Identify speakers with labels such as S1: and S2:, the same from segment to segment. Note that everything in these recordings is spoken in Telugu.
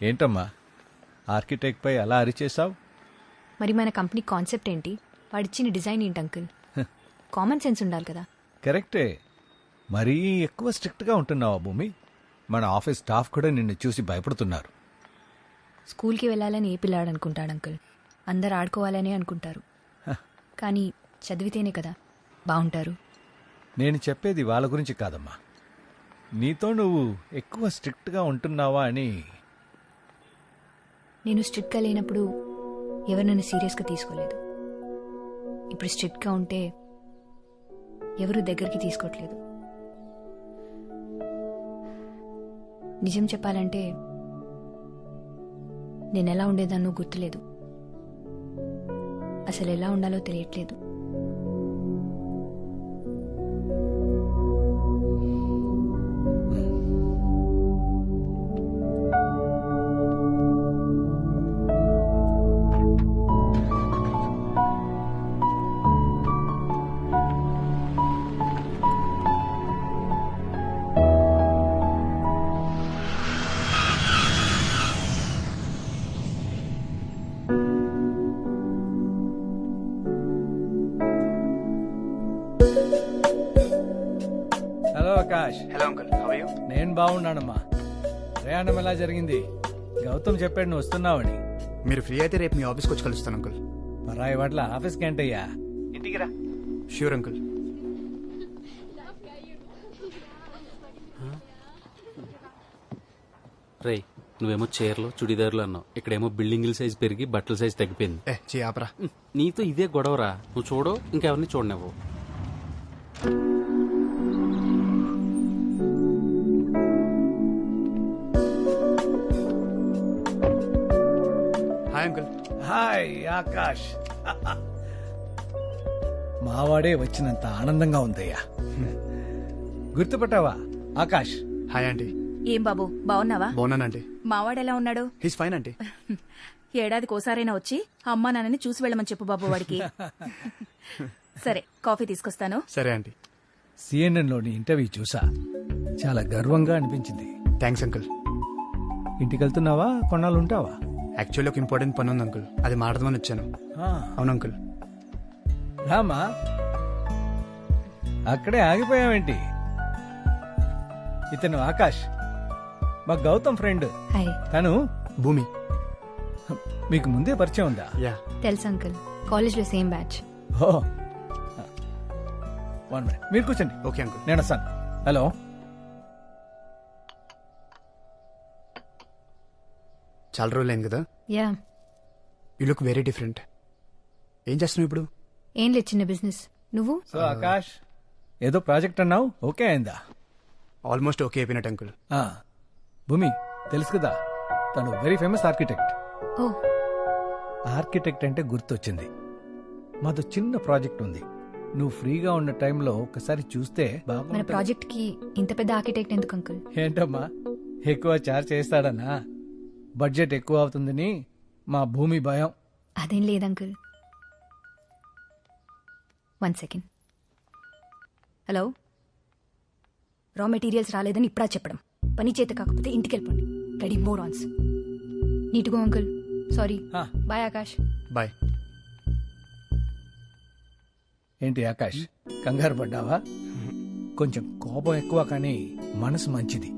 S1: ఏంటమ్మా ఆర్కిటెక్ట్ పై అలా అరిచేసావు?
S2: మరి మన కంపెనీ కాన్సెప్ట్ ఏంటి? వాడిచ్చిన డిజైన్ ఏంటి అంకుల్? కామన్ సెన్స్ ఉండాలి కదా.
S1: కరెక్టే, మరీ ఎక్కువ స్ట్రిక్ట్గా ఉంటున్నావా భూమి? మన ఆఫీస్ స్టాఫ్ కూడా నిన్ను చూసి భయపడుతున్నారు.
S2: స్కూల్కి వెళ్ళాలని ఏ పిల్లాడు అనుకుంటాడు అంకుల్? అందరు ఆడుకోవాలని అనుకుంటారు. కానీ చదివితేనే కదా బాగుంటారు.
S1: నేను చెప్పేది వాళ్ళ గురించి కాదమ్మా, నీతో నువ్వు ఎక్కువ స్ట్రిక్ట్గా ఉంటున్నావా అని.
S2: నేను స్ట్రిక్ట్గా లేనప్పుడు ఎవరు నన్ను సీరియస్గా తీసుకోలేదు. ఇప్పుడు స్ట్రిక్ట్గా ఉంటే ఎవరు దగ్గరికి తీసుకోవట్లేదు. నిజం చెప్పాలంటే నేను ఎలా ఉండేదాన్నో గుర్తులేదు. అసలు ఎలా ఉండాలో తెలియట్లేదు.
S1: Hello Akash.
S3: Hello uncle, how are you?
S1: నేను బాగున్నానమ్మా. ప్రయాణం ఎలా జరిగింది? గౌతమ్ చెప్పాడు నువ్వు వస్తున్నావని.
S3: మీరు ఫ్రీ అయితే రేపు మీ ఆఫీస్కి వచ్చి కలుస్తాను అంకుల్.
S1: పరాయి వాట్ల ఆఫీస్కి ఏంటయ్యా?
S3: ఇంటికి రా. Sure uncle.
S4: రే, నువ్వేమో చీరలు చుడిదారులు అన్నావు, ఇక్కడేమో బిల్డింగుల సైజ్ పెరిగి బట్టల సైజ్ తగ్గిపోయింది.
S3: ఆపరా.
S4: నీతో ఇదే గొడవరా. నువ్వు చూడు, ఇంకెవరిని చూడనివ్వు.
S3: Hi uncle.
S1: హాయ్ ఆకాష్. మావాడే వచ్చినంత ఆనందంగా ఉందయ్యా. గుర్తుపట్టావా ఆకాష్?
S3: Hi aunty.
S5: ఏం బాబు, బావున్నావా?
S3: బాగున్నానండి.
S5: మావాడెలా ఉన్నాడు?
S3: He's fine aunty.
S5: ఏడాదికోసారైనా వచ్చి అమ్మా నాన్నని చూసి వెళ్ళమని చెప్పు బాబు వాడికి. సరే, కాఫీ తీసుకొస్తాను.
S3: సరే ఆంటీ.
S1: సిఎన్ఎన్లోని ఇంటర్వ్యూ చూసా, చాలా గర్వంగా అనిపించింది.
S3: Thanks uncle.
S1: ఇంటికి వెళ్తున్నావా? కొన్నాళ్ళు ఉంటావా?
S3: యాక్చువల్లీ ఒక ఇంపార్టెంట్ పని ఉంది అంకుల్, అది మాట్లాడదామని వచ్చాను. అవును అంకుల్.
S1: రామా, అక్కడే ఆగిపోయావేంటి? ఇతను ఆకాష్, మా గౌతమ్ ఫ్రెండ్.
S2: హాయ్.
S1: తను
S3: భూమి.
S1: మీకు ముందే పరిచయం ఉందా?
S3: యా.
S2: తెలుసు అంకుల్, కాలేజ్లో సేమ్ బ్యాచ్.
S1: ఓ, 1 minute, మీరు కూర్చోండి.
S3: Okay uncle.
S1: నేను వస్తాను. హలో.
S3: చాలా రోజులైంది కదా.
S2: Yeah.
S3: You look very different. ఏం చేస్తున్నావు ఇప్పుడు?
S2: ఏం లేదు, చిన్న బిజినెస్. నువ్వు?
S1: సో ఆకాష్, ఏదో ప్రాజెక్ట్ అన్నావు, ఓకే అయిందా?
S3: ఆల్మోస్ట్ ఓకే అయిపోయినట్టు అంకుల్.
S1: భూమి తెలుసు కదా, తను వెరీ ఫేమస్ ఆర్కిటెక్ట్.
S2: ఓ.
S1: ఆర్కిటెక్ట్ అంటే గుర్తొచ్చింది, మాతో చిన్న ప్రాజెక్ట్ ఉంది. నువ్వు ఫ్రీగా ఉన్న టైంలో ఒకసారి చూస్తే
S2: మన
S1: బాగుంటుంది.
S2: ప్రాజెక్ట్ కి ఇంత పెద్ద ఆర్కిటెక్ట్ ఎందుకు అంకుల్?
S1: ఏంటమ్మా, ఎక్కువ చార్జ్ చేస్తాడనా? బడ్జెట్ ఎక్కువ అవుతుందని మా భూమి భయం.
S2: అదేం లేదు uncle. 1 second. Hello. Raw materials రాలేదని ఇప్పుడా చెప్పడం? పని చేత కాకపోతే ఇంటికి వెళ్ళిపోండి. Ready morons. నీట్గో uncle. Sorry. Bye Akash.
S3: Bye.
S1: ఏంటి ఆకాష్, కంగారు పడ్డావా? కొంచెం కోపం ఎక్కువ, కానీ మనసు మంచిది.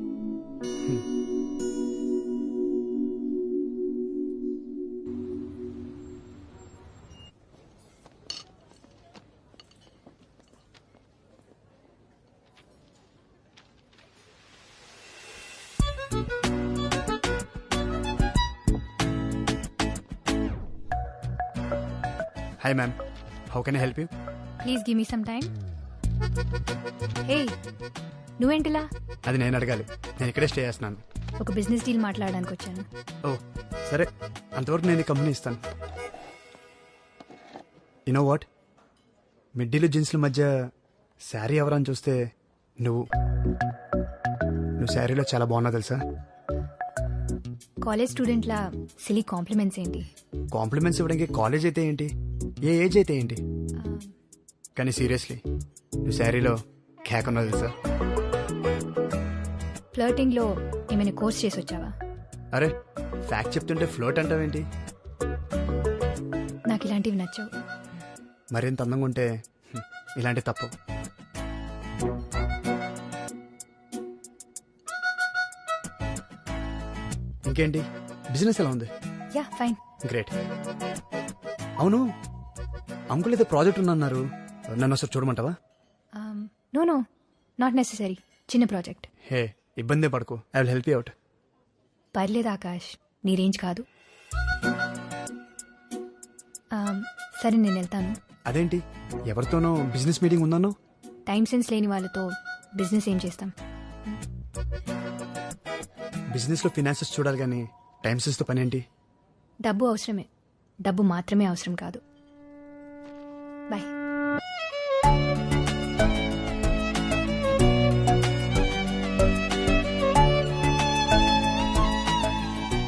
S3: Hi ma'am, how can I help you?
S2: Please give me some time. Hey, నువ్వేంటిలా?
S3: అది నేను అడగాలి, నేను ఇక్కడే స్టే చేస్తున్నాను.
S2: ఒక బిజినెస్ డీల్ మాట్లాడడానికి వచ్చాను.
S3: ఓ సరే, అంతవరకు నేను ఈ కంపెనీ ఇస్తాను. యునో వాట్, మిడ్డీలు జీన్స్ల మధ్య శారీ ఎవరని చూస్తే నువ్వు శారీలో చాలా బాగున్నావు తెలుసా.
S2: కాలేజ్ స్టూడెంట్లా సిలీ కాంప్లిమెంట్స్ ఏంటి?
S3: కాంప్లిమెంట్స్ ఇవ్వడానికి కాలేజ్ అయితే ఏంటి, ఏ ఏజ్ అయితే ఏంటి, కానీ సీరియస్లీ నువ్వు శారీలో కేక్ ఉన్నావు తెలుసా.
S2: ఫ్లర్టింగ్ లో ఏమైనా కోర్స్ చేసి వచ్చావా?
S3: అరే ఫ్యాక్ట్ చెప్తుంటే ఫ్లోట్ అంటావేంటి?
S2: నాకు ఇలాంటివి నచ్చవు.
S3: మరింత అందంగా ఉంటే ఇలాంటి తప్పు. ఇంకేంటి, బిజినెస్ ఎలా ఉంది?
S2: Ya fine.
S3: గ్రేట్. అవును, అంకుల్ ఏదో ప్రాజెక్ట్ ఉందన్నారు, నన్ను ఒకసారి చూడమంటావా?
S2: No no, not necessary. చిన్న ప్రాజెక్ట్.
S3: హే, ఇబ్బంది పడుకో, I will help you out.
S2: పర్లేదు ఆకాష్, నీ రేంజ్ కాదు. సరే నేను వెళ్తాను.
S3: అదేంటి, ఎవరితోనో బిజినెస్ మీటింగ్ ఉందన్నో?
S2: టైం సెన్స్ లేని వాళ్ళతో బిజినెస్ ఏం చేస్తాం?
S3: బిజినెస్లో ఫినాన్సెస్ చూడాలి కానీ టైం సెన్స్తో పని ఏంటి?
S2: డబ్బు అవసరమే, డబ్బు మాత్రమే అవసరం కాదు. బాయ్.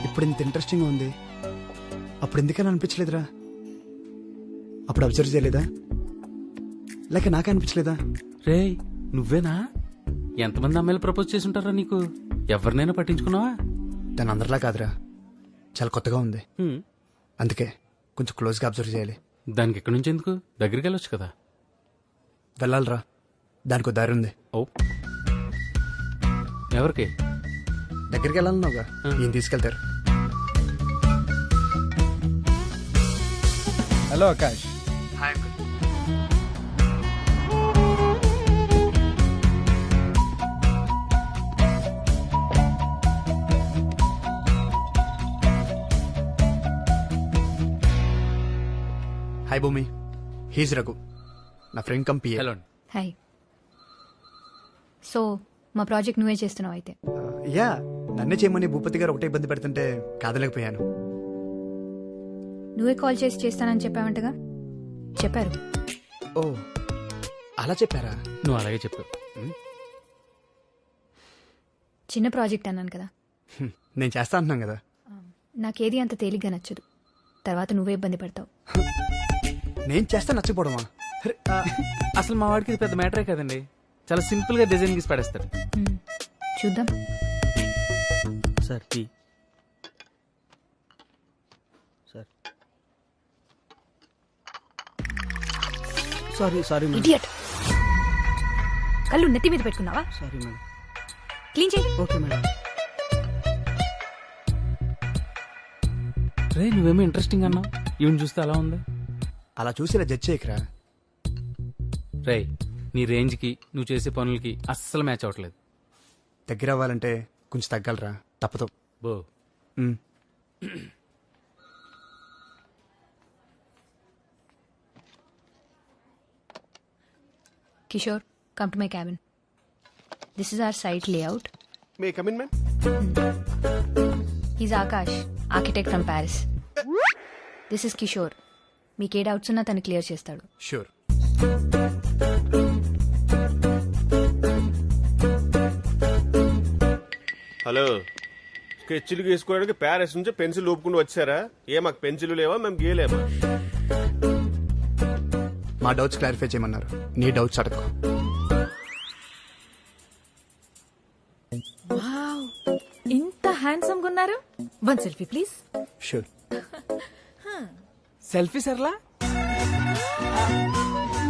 S3: ఇప్పుడు ఇంత ఇంట్రెస్టింగ్ ఉంది, అప్పుడు ఎందుకని అనిపించలేదురా? అప్పుడు అబ్జర్వ్ చేయలేదా? లేక నాకే అనిపించలేదా?
S4: రే నువ్వేనా? ఎంతమంది అమ్మాయిలు ప్రపోజ్ చేసి ఉంటారా నీకు? ఎవరినైనా పట్టించుకున్నావా?
S3: దాని అందరిలా కాదురా, చాలా కొత్తగా ఉంది. అందుకే కొంచెం క్లోజ్గా అబ్జర్వ్ చేయాలి.
S4: దానికి ఎక్కడి నుంచి ఎందుకు? దగ్గరికి వెళ్ళొచ్చు కదా.
S3: వెళ్ళాలిరా, దానికి దారి ఉంది.
S4: ఓ, ఎవరికి?
S3: దగ్గరికి వెళ్ళాలన్నావుగా, ఈయన తీసుకెళ్తారు.
S1: Hello Akash.
S3: Hi uncle. Hi భూమి, హీజ్ రఘు, నా ఫ్రెండ్ కంపీ.
S4: హలో.
S2: హాయ్. సో మా ప్రాజెక్ట్ నువ్వే చేస్తున్నావు అయితే?
S3: యా, నన్నే చేయమని భూపతి గారు ఒకటే ఇబ్బంది పెడుతుంటే కాదలేకపోయాను.
S2: నువ్వే కాల్ చేసి చేస్తానని చెప్పావంటగా? చెప్పారు.
S3: ఓ, అలా చెప్పారా?
S4: నువ్వు అలాగే చెప్పు.
S2: చిన్న ప్రాజెక్ట్ అన్నాను కదా.
S3: నేను చేస్తా అంటున్నాను కదా.
S2: నాకేది అంత తేలిగ్గా నచ్చదు, తర్వాత నువ్వే ఇబ్బంది పడతావు.
S3: నేను చేస్తా నచ్చపోవడమా?
S4: అసలు మా వాడికి ఇది పెద్ద మ్యాటరే కదండి, చాలా సింపుల్ గా డిజైన్ గీసి పడేస్తాడు.
S2: చూద్దాం.
S4: Sir tea. Sir sorry
S2: idiot. కళ్ళు నెత్తి మీద పెట్టుకున్నావా?
S4: Sorry madam.
S2: క్లీన్ చేయి.
S4: Okay madam. రే నువ్వేమో ఇంట్రెస్టింగ్ అన్నావు, ఈవెన్ చూస్తే అలా ఉంది.
S3: అలా చూసి ఇలా జడ్జ్ చేయకరా.
S4: రే నీ రేంజ్కి నువ్వు చేసే పనులకి అస్సలు మ్యాచ్ అవ్వట్లేదు.
S3: దగ్గర అవ్వాలంటే కొంచెం తగ్గలరా, తప్పదు.
S4: బో.
S2: Kishore, come to my cabin. This is our site layout.
S6: May I come in, ma'am?
S2: He's Akash, architect from Paris. This is Kishore. మీకే డౌట్స్ ఉన్నా తను క్లియర్ చేస్తాడు.
S3: షూర్.
S6: హలో, స్కెచ్లు గీసుకోవడానికి ప్యారిస్ నుంచి పెన్సిల్ ఊపుకుంటూ వచ్చారా? మాకు పెన్సిల్ లేవా, మేము గీయలేమా?
S3: మా డౌట్స్ క్లారిఫై చేయమన్నారు, నీ డౌట్స్ అడగ.
S5: ఇంత హ్యాండ్సమ్ గా ఉన్నారు. One selfie please.
S3: Sure.
S4: Selfie సర్లా?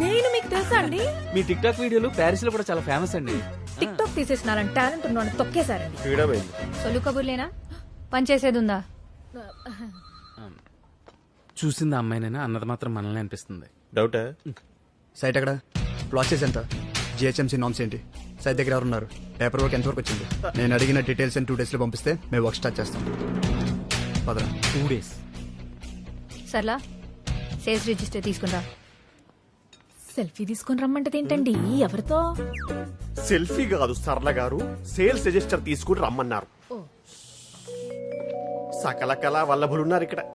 S5: నేను మీకు తెలుసా అండి?
S4: మీ టిక్ టాక్ వీడియోలు ప్యారిస్ లో కూడా చాలా ఫేమస్ అండి.
S5: టిక్ టాక్ తీసేసినారని టాలెంట్ ఉన్నాను తొక్కేశారండి.
S6: ఫ్రీడమ్ అయింది.
S2: సొల్లు కబుర్లేనా? పని చేసేది ఉందా?
S4: చూసింది అమ్మాయినైనా అన్నది మాత్రం మనల్ని అనిపిస్తుంది.
S6: డౌటా?
S3: సైట్ ఎక్కడ? ప్రాసెస్ ఎంత? జిహెచ్ఎంసీ నామ్స్ ఏంటి? సైట్ దగ్గర ఎవరున్నారు? పేపర్ వర్క్ ఎంతవరకు వచ్చింది? నేను అడిగిన డీటెయిల్స్ 2 days లో పంపిస్తే మేము వర్క్ స్టార్ట్ చేస్తాం. పదరా.
S4: 2 days.
S2: సర్లా, సేల్స్ రిజిస్టర్ తీసుకుంటా.
S5: సెల్ఫీ తీసుకుని రమ్మంటది ఏంటండి? ఎవరితో?
S6: సెల్ఫీ కాదు సరళ గారు, సేల్స్ రిజిస్టర్ తీసుకుని రమ్మన్నారు. సకల కళా వల్లభులున్నారు ఇక్కడ.